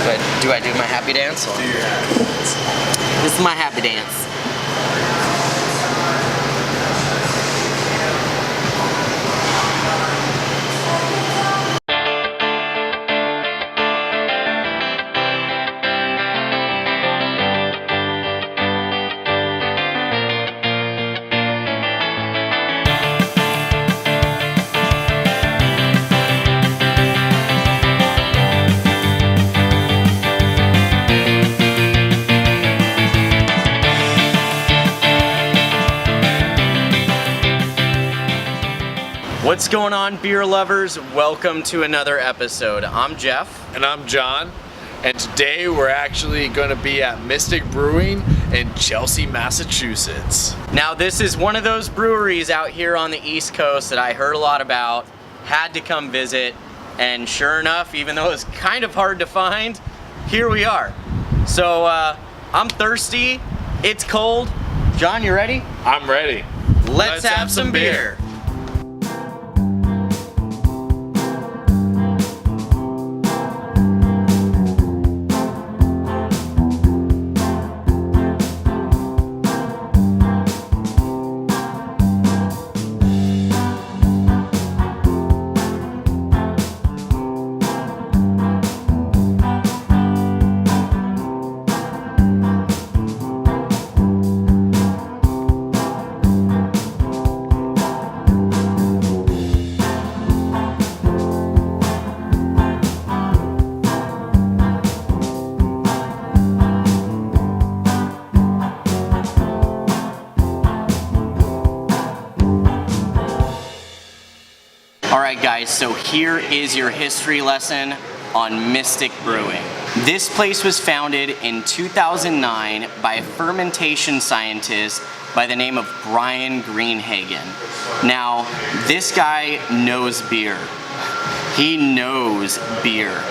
Do I do my happy dance? Do your happy dance. This is my happy dance. What's going on, beer lovers? Welcome to another episode. I'm Jeff. And I'm John. And today we're actually going to be at Mystic Brewing in Chelsea, Massachusetts. Now, this is one of those breweries out here on the East Coast that I heard a lot about, had to come visit, and sure enough, even though it's kind of hard to find, here we are. So, I'm thirsty, it's cold. John, you ready? I'm ready. Let's have some beer. Alright guys, so here is your history lesson on Mystic Brewing. This place was founded in 2009 by a fermentation scientist by the name of Brian Greenhagen. Now, this guy knows beer. He knows beer.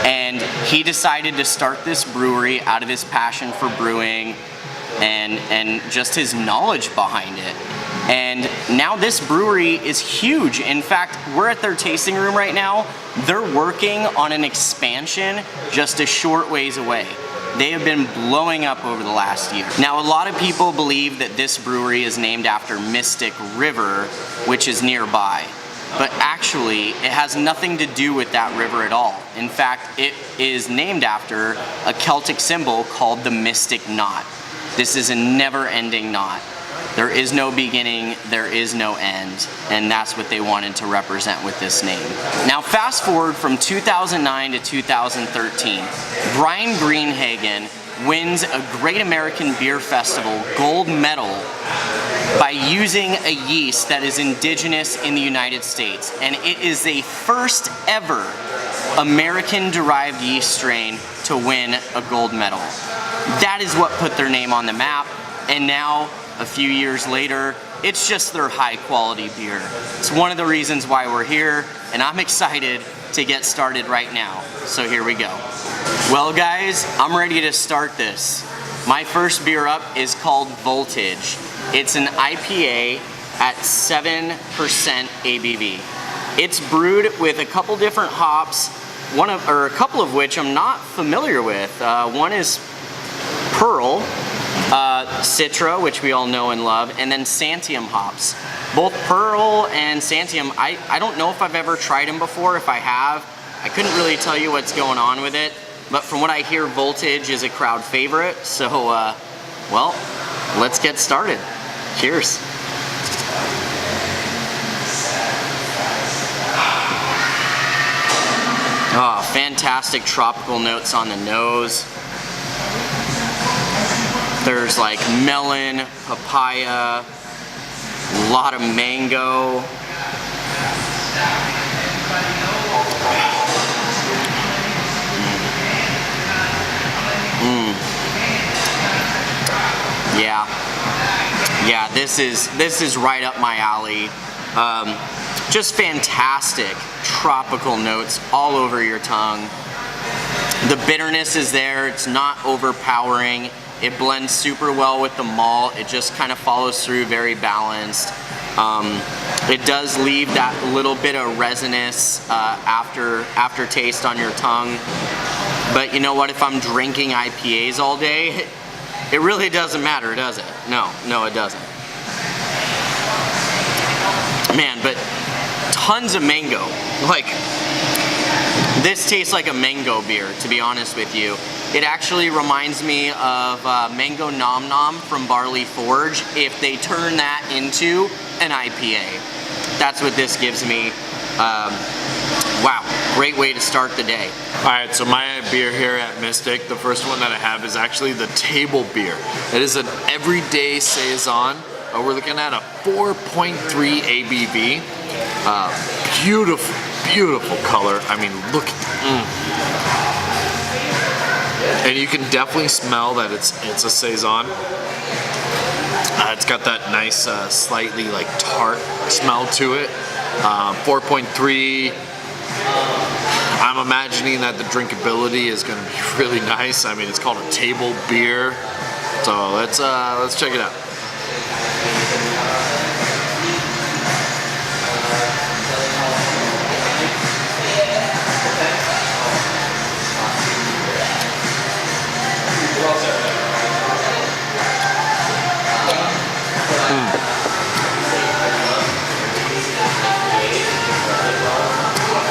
And he decided to start this brewery out of his passion for brewing and just his knowledge behind it. And now this brewery is huge. In fact, we're at their tasting room right now. They're working on an expansion just a short ways away. They have been blowing up over the last year. Now, a lot of people believe that this brewery is named after Mystic River, which is nearby. But actually, it has nothing to do with that river at all. In fact, it is named after a Celtic symbol called the Mystic Knot. This is a never-ending knot. There is no beginning, there is no end, and that's what they wanted to represent with this name. Now, fast forward from 2009 to 2013, Brian Greenhagen wins a Great American Beer Festival gold medal by using a yeast that is indigenous in the United States, and it is the first ever American-derived yeast strain to win a gold medal. That is what put their name on the map, and now, a few years later, it's just their high quality beer. It's one of the reasons why we're here, and I'm excited to get started right now. So here we go. Well guys, I'm ready to start this. My first beer up is called Voltage. It's an IPA at 7% ABV. It's brewed with a couple different hops, a couple of which I'm not familiar with. One is Pearl, Citra, which we all know and love, and then Santiam hops. Both Pearl and Santiam, I don't know if I've ever tried them before. If I have, I couldn't really tell you what's going on with it, but from what I hear, Voltage is a crowd favorite, so, well, let's get started. Cheers. Oh, fantastic tropical notes on the nose. There's like melon, papaya, a lot of mango. Yeah, this is right up my alley. Just fantastic tropical notes all over your tongue. The bitterness is there, it's not overpowering. It blends super well with the malt. It just kind of follows through very balanced. It does leave that little bit of resinous aftertaste on your tongue. But you know what? If I'm drinking IPAs all day, it really doesn't matter, does it? No, it doesn't. Man, but tons of mango. Like, this tastes like a mango beer, to be honest with you. It actually reminds me of Mango Nom Nom from Barley Forge if they turn that into an IPA. That's what this gives me. Wow, great way to start the day. All right, so my beer here at Mystic, the first one that I have is actually the table beer. It is an everyday Saison. We're looking at a 4.3 ABV. Beautiful, beautiful color. I mean, look. And you can definitely smell that it's a Saison. It's got that nice, slightly like tart smell to it. 4.3. I'm imagining that the drinkability is going to be really nice. I mean, it's called a table beer. So let's check it out.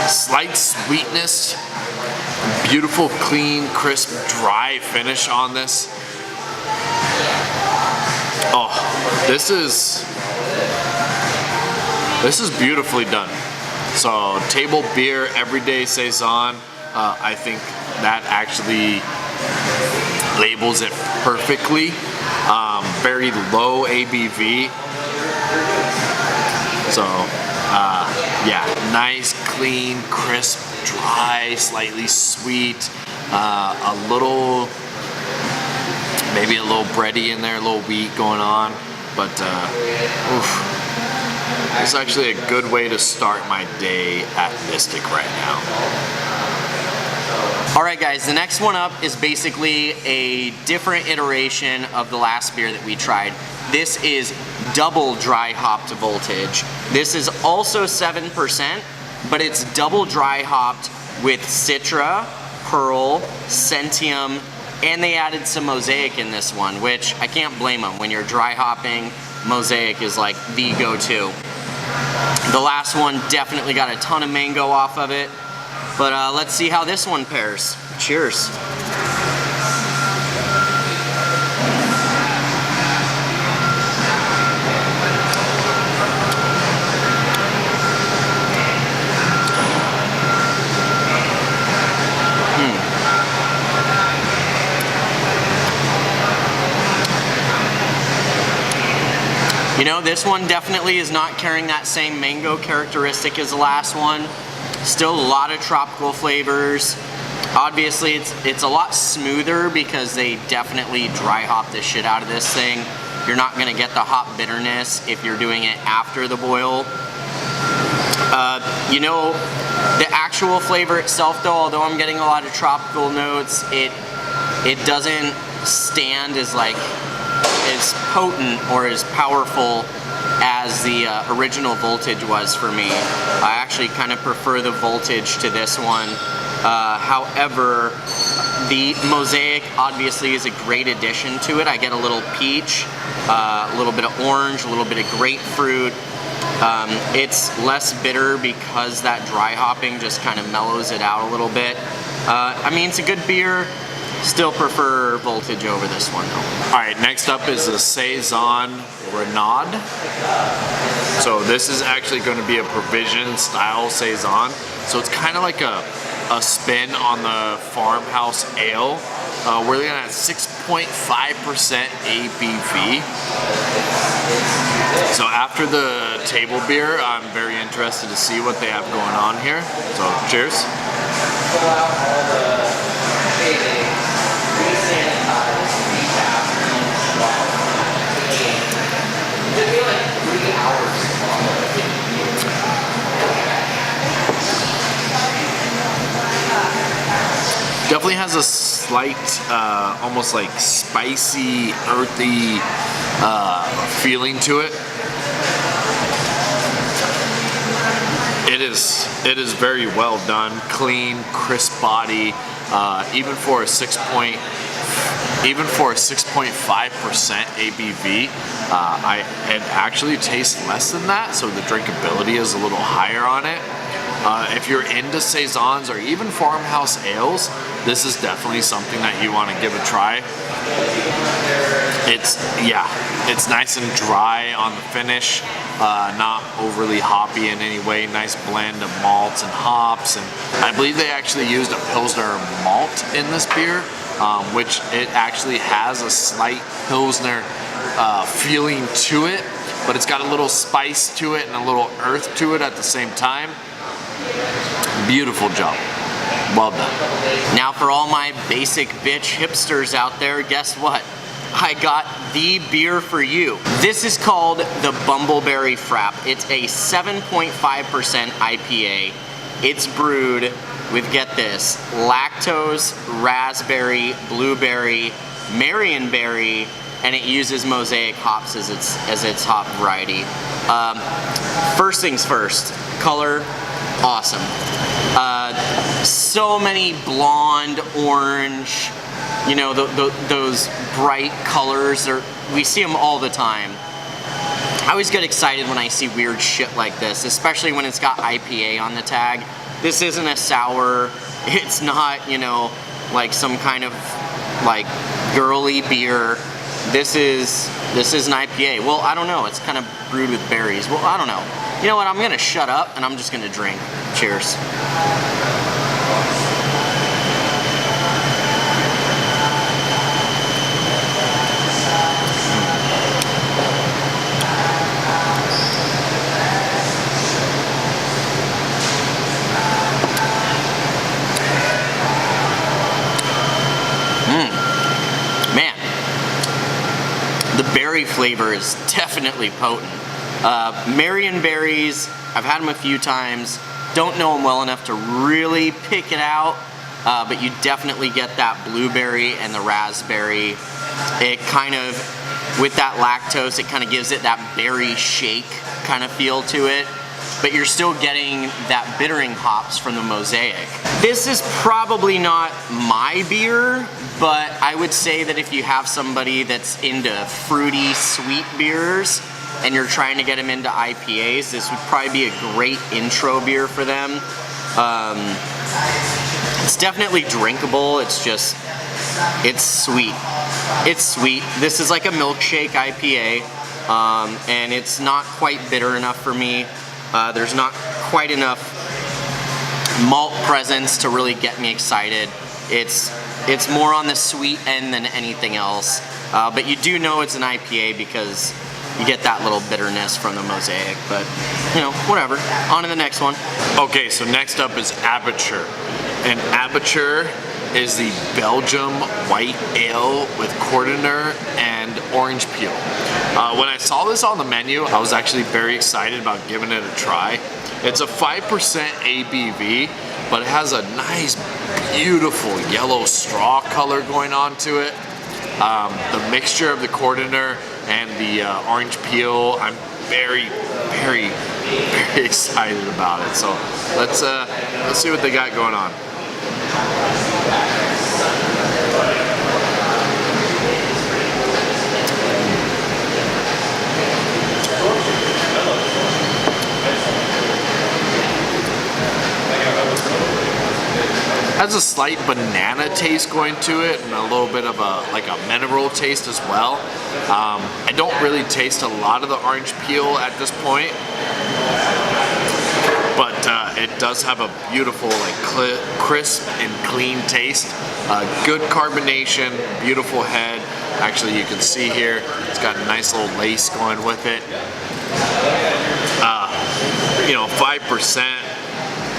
Slight sweetness, beautiful, clean, crisp, dry finish on this. Oh, this is beautifully done. So table beer, everyday Saison. I think that actually labels it perfectly. Very low ABV. So yeah, nice, clean, crisp, dry, slightly sweet, maybe a little bready in there, a little wheat going on, but it's actually a good way to start my day at Mystic right now. Alright guys, the next one up is basically a different iteration of the last beer that we tried. This is double dry hopped Voltage. This is also 7%, but it's double dry hopped with Citra, Pearl, Centium, and they added some Mosaic in this one, which I can't blame them. When you're dry hopping, Mosaic is like the go-to. The last one definitely got a ton of mango off of it, but let's see how this one pairs. Cheers. You know, this one definitely is not carrying that same mango characteristic as the last one. Still a lot of tropical flavors. Obviously, it's a lot smoother because they definitely dry hop the shit out of this thing. You're not gonna get the hop bitterness if you're doing it after the boil. You know, the actual flavor itself though, although I'm getting a lot of tropical notes, it doesn't stand as like as potent or as powerful as the original Voltage was for me. I actually kind of prefer the Voltage to this one. However, the Mosaic obviously is a great addition to it. I get a little peach, a little bit of orange, a little bit of grapefruit. It's less bitter because that dry hopping just kind of mellows it out a little bit. I mean, it's a good beer. Still prefer Voltage over this one though. All right, next up is the Saison Renaud. So this is actually going to be a provision style Saison. So it's kind of like a spin on the farmhouse ale. We're looking at 6.5% ABV. So after the table beer, I'm very interested to see what they have going on here. So cheers. Definitely has a slight, almost like spicy, earthy feeling to it. It is very well done, clean, crisp body. even for a 6.5% ABV, it actually tastes less than that, so the drinkability is a little higher on it. If you're into saisons or even farmhouse ales, this is definitely something that you want to give a try. It's nice and dry on the finish, not overly hoppy in any way. Nice blend of malts and hops, and I believe they actually used a Pilsner malt in this beer, which it actually has a slight Pilsner feeling to it, but it's got a little spice to it and a little earth to it at the same time. Beautiful job. Well done. Now for all my basic bitch hipsters out there, guess what? I got the beer for you. This is called the Bumbleberry Frappe. It's a 7.5% IPA. It's brewed with, get this, lactose, raspberry, blueberry, marionberry, and it uses mosaic hops as its hop variety. First things first, color, awesome. So many blonde, orange, you know, those bright colors. We see them all the time. I always get excited when I see weird shit like this, especially when it's got IPA on the tag. This isn't a sour. It's not, you know, like some kind of like girly beer. This is an IPA. Well, I don't know. It's kind of brewed with berries. Well, I don't know. You know what? I'm gonna shut up and I'm just gonna drink. Cheers. Man, the berry flavor is definitely potent. Marionberries, I've had them a few times. Don't know them well enough to really pick it out, but you definitely get that blueberry and the raspberry. It kind of, with that lactose, it kind of gives it that berry shake kind of feel to it, but you're still getting that bittering hops from the mosaic. This is probably not my beer, but I would say that if you have somebody that's into fruity, sweet beers, and you're trying to get them into IPAs, this would probably be a great intro beer for them. It's definitely drinkable. It's just, it's sweet. It's sweet. This is like a milkshake IPA, and it's not quite bitter enough for me. There's not quite enough malt presence to really get me excited. It's more on the sweet end than anything else. But you do know it's an IPA because you get that little bitterness from the mosaic, but you know, whatever. On to the next one. Okay, so next up is Aperture. And Aperture is the Belgium White Ale with Cordonner and orange peel. When I saw this on the menu, I was actually very excited about giving it a try. It's a 5% ABV, but it has a nice, beautiful yellow straw color going on to it. The mixture of the Cordonner and the orange peel, I'm very, very, very excited about it. So let's see what they got going on. Has a slight banana taste going to it, and a little bit of a mineral taste as well. I don't really taste a lot of the orange peel at this point, but it does have a beautiful, crisp and clean taste. Good carbonation, beautiful head. Actually, you can see here, it's got a nice little lace going with it. 5%.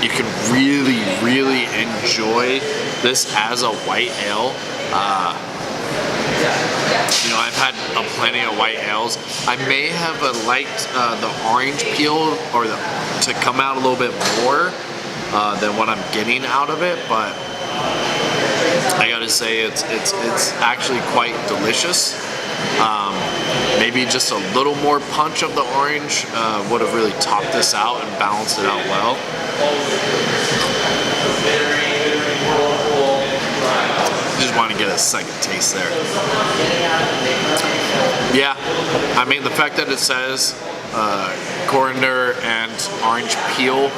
You can really, really enjoy this as a white ale. I've had plenty of white ales. I may have liked the orange peel to come out a little bit more than what I'm getting out of it, but I gotta say it's actually quite delicious. Maybe just a little more punch of the orange would have really topped this out and balanced it out well. just want to get a second taste there. Yeah, I mean the fact that it says coriander and orange peel,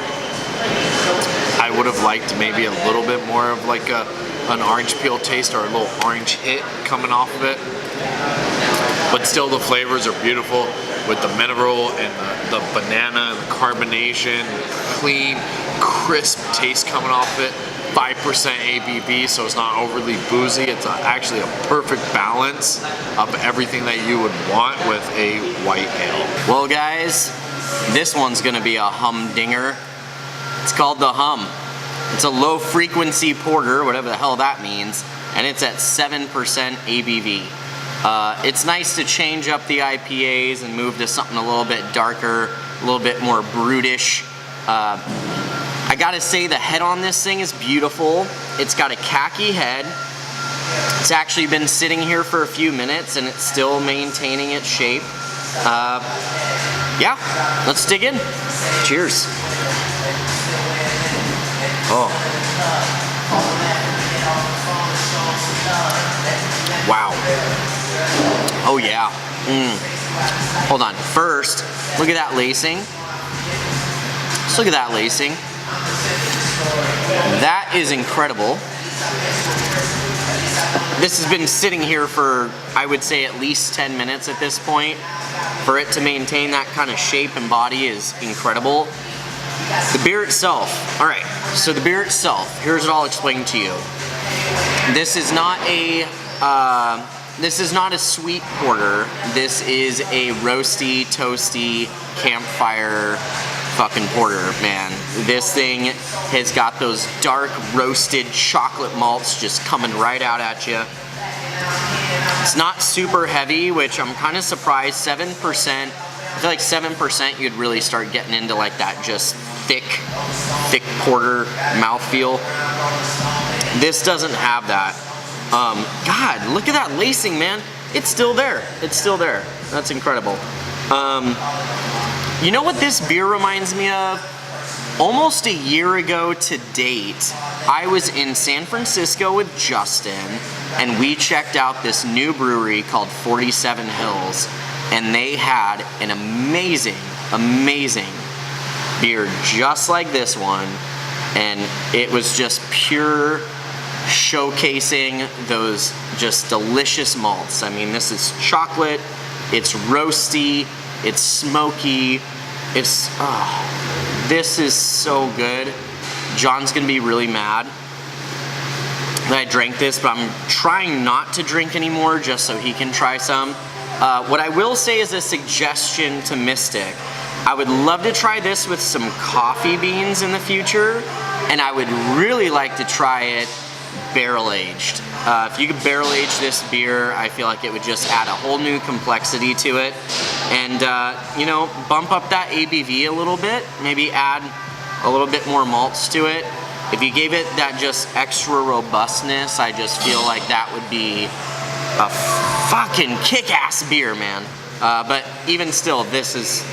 I would have liked maybe a little bit more of like an orange peel taste or a little orange hit coming off of it. But still the flavors are beautiful with the mineral and the banana and the carbonation, clean, crisp taste coming off of it. 5% ABV, so it's not overly boozy. It's actually a perfect balance of everything that you would want with a white ale. Well guys, this one's gonna be a humdinger. It's called the Hum. It's a low frequency porter, whatever the hell that means, and it's at 7% ABV. It's nice to change up the IPAs and move to something a little bit darker, a little bit more brutish. I gotta say the head on this thing is beautiful. It's got a khaki head. It's actually been sitting here for a few minutes and it's still maintaining its shape. Yeah, let's dig in. Cheers. Oh. Wow. Oh yeah. Hold on. First, look at that lacing. Just look at that lacing. That is incredible. This has been sitting here for, I would say, at least 10 minutes at this point. For it to maintain that kind of shape and body is incredible. The beer itself. All right, so the beer itself, here's what I'll explain to you. This is not a sweet porter. This is a roasty, toasty, campfire fucking porter, man. This thing has got those dark roasted chocolate malts just coming right out at you. It's not super heavy, which I'm kind of surprised. 7%. I feel like 7% you'd really start getting into like that just thick porter mouthfeel. This doesn't have that. God, look at that lacing, man. It's still there. It's still there. That's incredible. You know what this beer reminds me of? Almost a year ago to date, I was in San Francisco with Justin, and we checked out this new brewery called 47 Hills, and they had an amazing, amazing beer just like this one, and it was just pure showcasing those just delicious malts. I mean, this is chocolate, it's roasty, it's smoky, this is so good. John's gonna be really mad that I drank this, but I'm trying not to drink anymore just so he can try some. What I will say is a suggestion to Mystic. I would love to try this with some coffee beans in the future, and I would really like to try it barrel aged. If you could barrel age this beer, I feel like it would just add a whole new complexity to it, and you know, bump up that ABV a little bit, maybe add a little bit more malts to it. If you gave it that just extra robustness, I just feel like that would be a fucking kick-ass beer, man. But even still, this is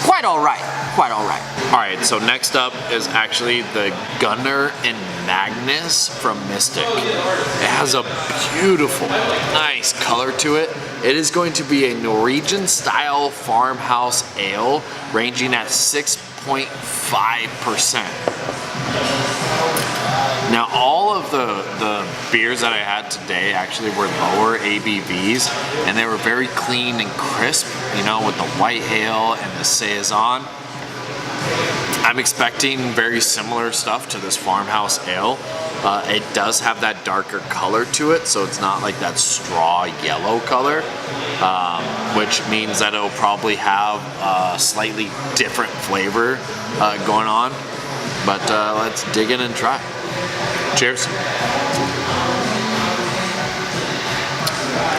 quite all right. Quite all right. All right, so next up is actually the Gunnar and Magnus from Mystic. It has a beautiful, nice color to it. It is going to be a Norwegian-style farmhouse ale, ranging at 6.5%. Now, all of the beers that I had today actually were lower ABVs, and they were very clean and crisp, you know, with the white ale and the Saison. I'm expecting very similar stuff to this farmhouse ale. It does have that darker color to it, so it's not like that straw yellow color, which means that it'll probably have a slightly different flavor going on. But let's dig in and try. Cheers.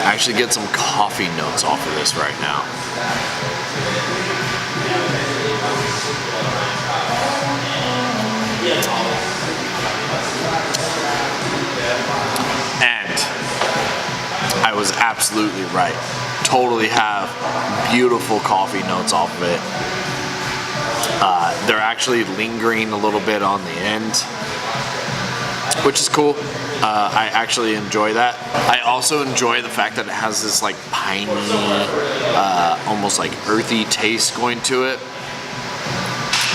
I actually get some coffee notes off of this right now. And I was absolutely right. Totally have beautiful coffee notes off of it. They're actually lingering a little bit on the end, which is cool. I actually enjoy that. I also enjoy the fact that it has this like piney, almost like earthy taste going to it.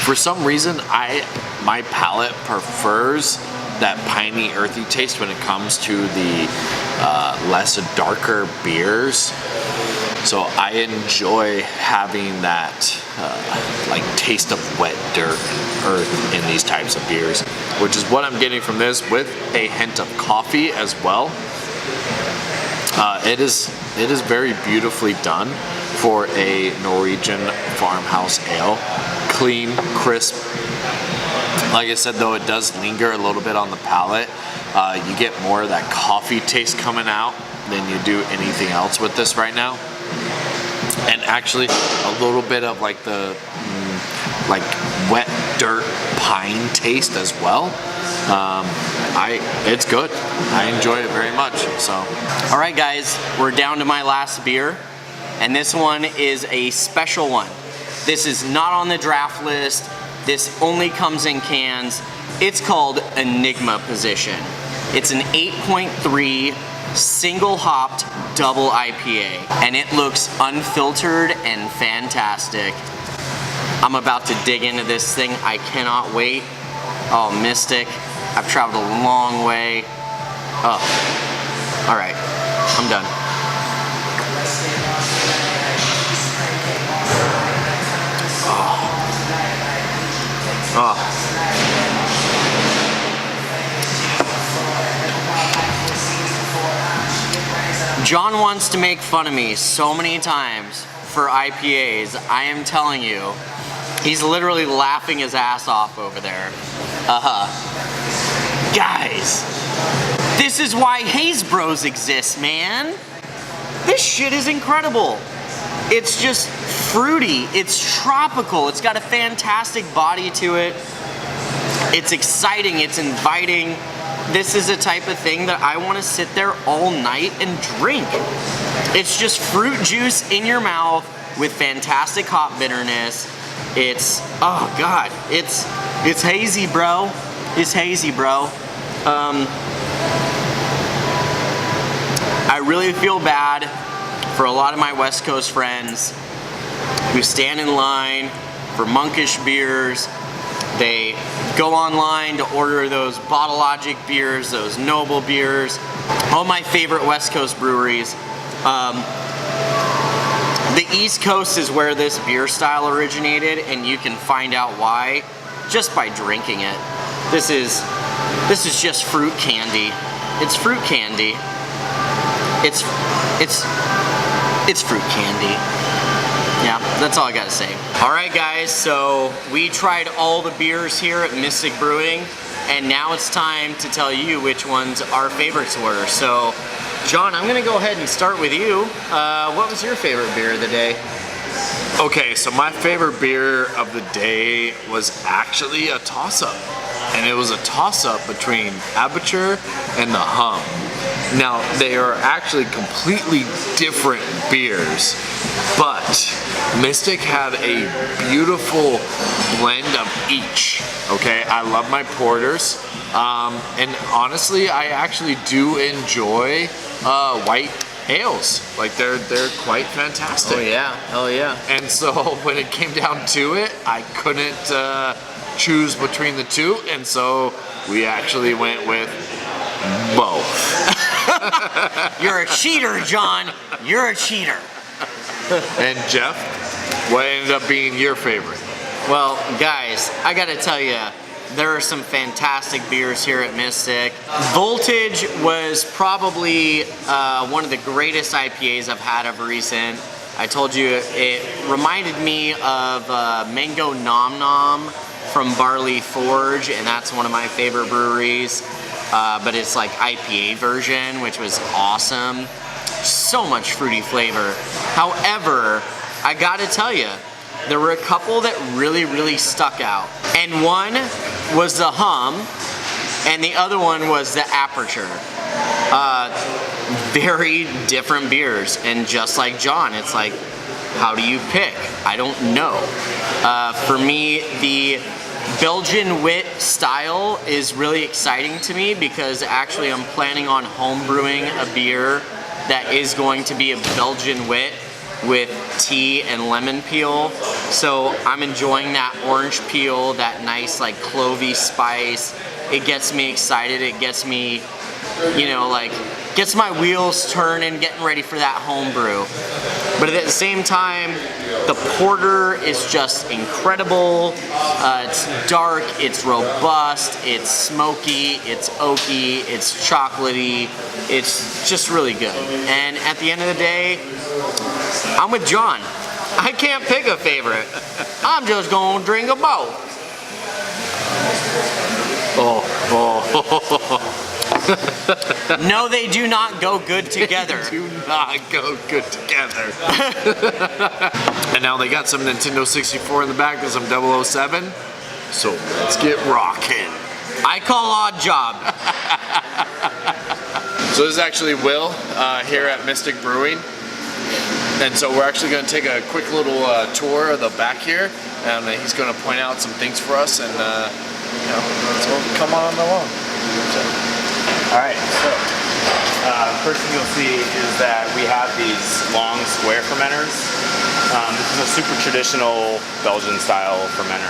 For some reason, my palate prefers that piney, earthy taste when it comes to the less darker beers. So I enjoy having that like taste of wet dirt, earth in these types of beers, which is what I'm getting from this with a hint of coffee as well. It is very beautifully done for a Norwegian farmhouse ale. Clean, crisp. Like I said, though, it does linger a little bit on the palate. You get more of that coffee taste coming out than you do anything else with this right now. And actually, a little bit of like the like wet dirt pine taste as well. It's good. I enjoy it very much. So, all right, guys, we're down to my last beer, and this one is a special one. This is not on the draft list. This only comes in cans. It's called Enigma Position. It's an 8.3 single hopped double IPA, and it looks unfiltered and fantastic. I'm about to dig into this thing. I cannot wait. Oh, Mystic, I've traveled a long way. Oh, all right, I'm done. Oh. John wants to make fun of me so many times for IPAs. I am telling you, he's literally laughing his ass off over there. Guys, this is why Haze Bros exists, man. This shit is incredible. It's just fruity, it's tropical, it's got a fantastic body to it. It's exciting, it's inviting. This is a type of thing that I want to sit there all night and drink. It's just fruit juice in your mouth with fantastic hop bitterness. It's, oh God, it's hazy, bro. It's hazy, bro. I really feel bad for a lot of my West Coast friends who stand in line for monkish beers. They go online to order those Bottle Logic beers, those Noble beers, all my favorite West Coast breweries. The East Coast is where this beer style originated, and you can find out why just by drinking it. This is just fruit candy. It's fruit candy. It's fruit candy. Yeah, that's all I gotta say. All right, guys, so we tried all the beers here at Mystic Brewing, and now it's time to tell you which ones our favorites were. So, John, I'm gonna go ahead and start with you. What was your favorite beer of the day? okay, so my favorite beer of the day was actually a toss-up. And it was a toss-up between Aperture and the Hum. Now, they are actually completely different beers, but Mystic had a beautiful blend of each. Okay, I love my porters, and honestly, I actually do enjoy white ales. Like they're quite fantastic. Oh yeah, hell yeah. And so when it came down to it, I couldn't choose between the two, and so we actually went with both. You're a cheater, John. You're a cheater. And Jeff, what ended up being your favorite? Well, guys, I gotta tell you, there are some fantastic beers here at Mystic. Voltage was probably one of the greatest IPAs I've had of recent. I told you it reminded me of Mango Nom Nom from Barley Forge, and that's one of my favorite breweries. But it's like IPA version, which was awesome. So much fruity flavor. However, I gotta tell you, there were a couple that really, really stuck out. And one was the Hum, and the other one was the Aperture. Very different beers, and just like John, it's like, how do you pick? I don't know. For me, the Belgian wit style is really exciting to me because actually I'm planning on home brewing a beer that is going to be a Belgian wit with tea and lemon peel. So I'm enjoying that orange peel, that nice like clovey spice. It gets me excited. It gets me, you know, like gets my wheels turning, getting ready for that home brew. But at the same time, the porter is just incredible. It's dark, it's robust, it's smoky, it's oaky, it's chocolatey. It's just really good. And at the end of the day, I'm with John. I can't pick a favorite. I'm just gonna drink a both. No, they do not go good together. They do not go good together. And now they got some Nintendo 64 in the back and some 007. So let's get rocking. I call odd job. So this is actually Will here at Mystic Brewing. And so we're actually going to take a quick little tour of the back here. And he's going to point out some things for us. And, you know, so come on along. Alright, so first thing you'll see is that we have these long square fermenters. This is a super traditional Belgian style fermenter.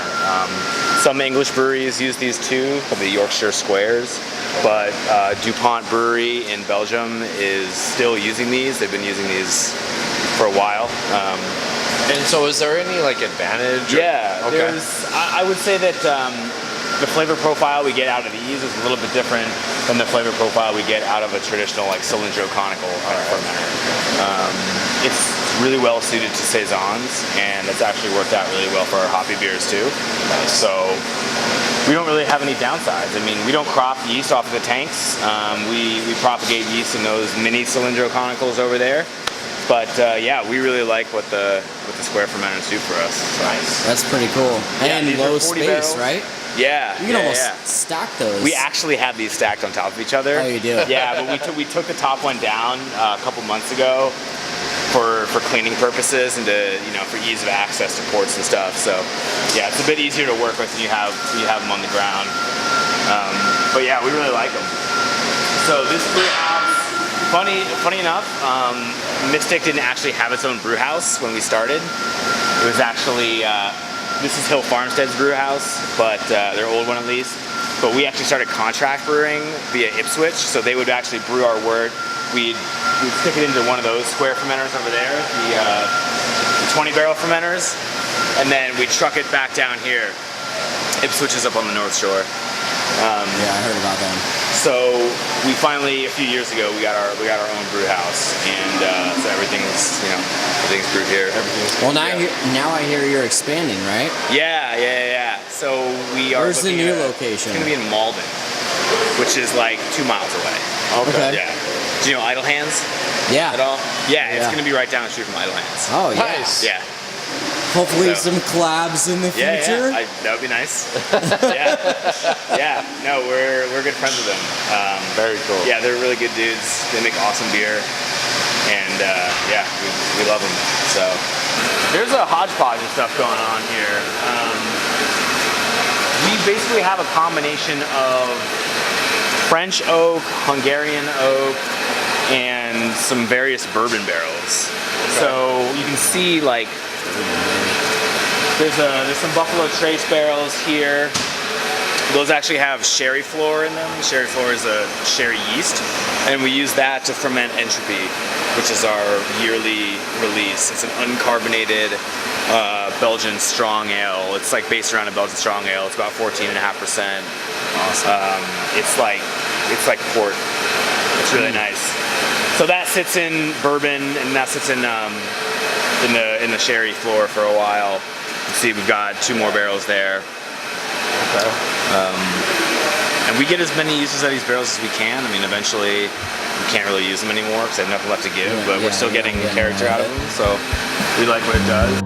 Some English breweries use these too, called the Yorkshire Squares, but DuPont Brewery in Belgium is still using these. They've been using these for a while. And so is there any like advantage? Yeah, Okay. I would say that the flavor profile we get out of these is a little bit different than the flavor profile we get out of a traditional like cylindro-conical fermenter. It's really well suited to saisons, and it's actually worked out really well for our hoppy beers too. So we don't really have any downsides. I mean, we don't crop yeast off of the tanks. We propagate yeast in those mini cylindro-conicals over there. But yeah, we really like what the square fermenters do for us. So. Nice. That's pretty cool. Yeah, and these low are 40 space, barrels. right? Yeah, You can almost stack those. We actually have these stacked on top of each other. Oh, you do? Yeah, but we took the top one down a couple months ago for cleaning purposes and for ease of access to ports and stuff. So yeah, it's a bit easier to work with when you have them on the ground. But yeah, we really like them. So this brew house, funny enough, Mystic didn't actually have its own brew house when we started. It was actually this is Hill Farmstead's brew house, but their old one at least. But we actually started contract brewing via Ipswich, so they would actually brew our wort. We'd stick it into one of those square fermenters over there, the 20-barrel fermenters, and then we'd truck it back down here. Ipswich is up on the North Shore. Yeah, I heard about them. So we finally, a few years ago, we got our own brew house, and so everything's brewed here. Well, now I hear you're expanding, right? Yeah. So we are. Where's the new location? It's gonna be in Malden, which is like 2 miles away. Okay. Yeah. Do you know Idle Hands Yeah. at all? Yeah, it's Yeah. gonna be right down the street from Idle Hands. Oh, yeah. Nice. Yeah. Hopefully So- some collabs in the future. Yeah. That would be nice. Yeah. No, we're good friends with them. Very cool. Yeah, they're really good dudes. They make awesome beer, and yeah, we love them. So there's a hodgepodge of stuff going on here. We basically have a combination of French oak, Hungarian oak, and some various bourbon barrels. Okay. So you can see like there's some Buffalo Trace barrels here. Those actually have sherry floor in them. Sherry floor is a sherry yeast, and we use that to ferment Entropy, which is our yearly release. It's an uncarbonated Belgian strong ale. It's like based around a Belgian strong ale. It's about 14.5%. Awesome. It's like port. It's really nice. So that sits in bourbon, and that sits in the sherry floor for a while. You see, we've got 2 more barrels there. Okay. And we get as many uses out of these barrels as we can. I mean, eventually we can't really use them anymore because they have nothing left to give, but we're still getting character out of them, so we like what it does.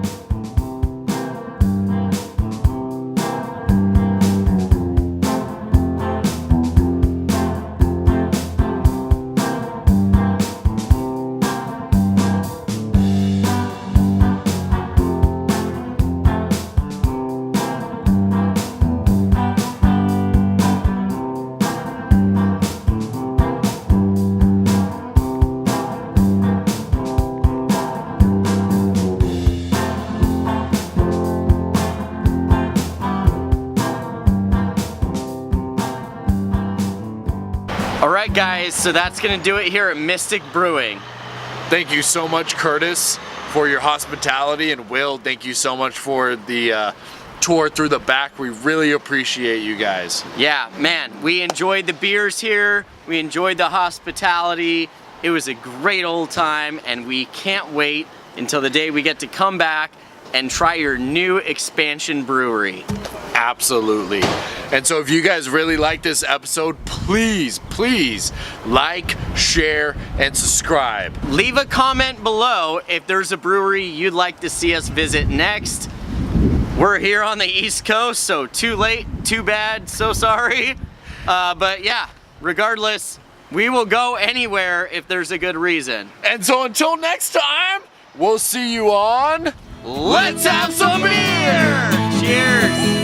guys, so that's gonna do it here at Mystic Brewing. Thank you so much, Curtis, for your hospitality, and Will, thank you so much for the tour through the back. We really appreciate you guys. Yeah, man, we enjoyed the beers here. We enjoyed the hospitality. It was a great old time, and we can't wait until the day we get to come back and try your new expansion brewery. Absolutely. And so if you guys really like this episode, please like, share, and subscribe. Leave a comment below if there's a brewery you'd like to see us visit next. We're here on the East Coast, so too late, too bad, so sorry. But yeah, regardless, we will go anywhere if there's a good reason. And so until next time, we'll see you on Let's have some beer! Cheers!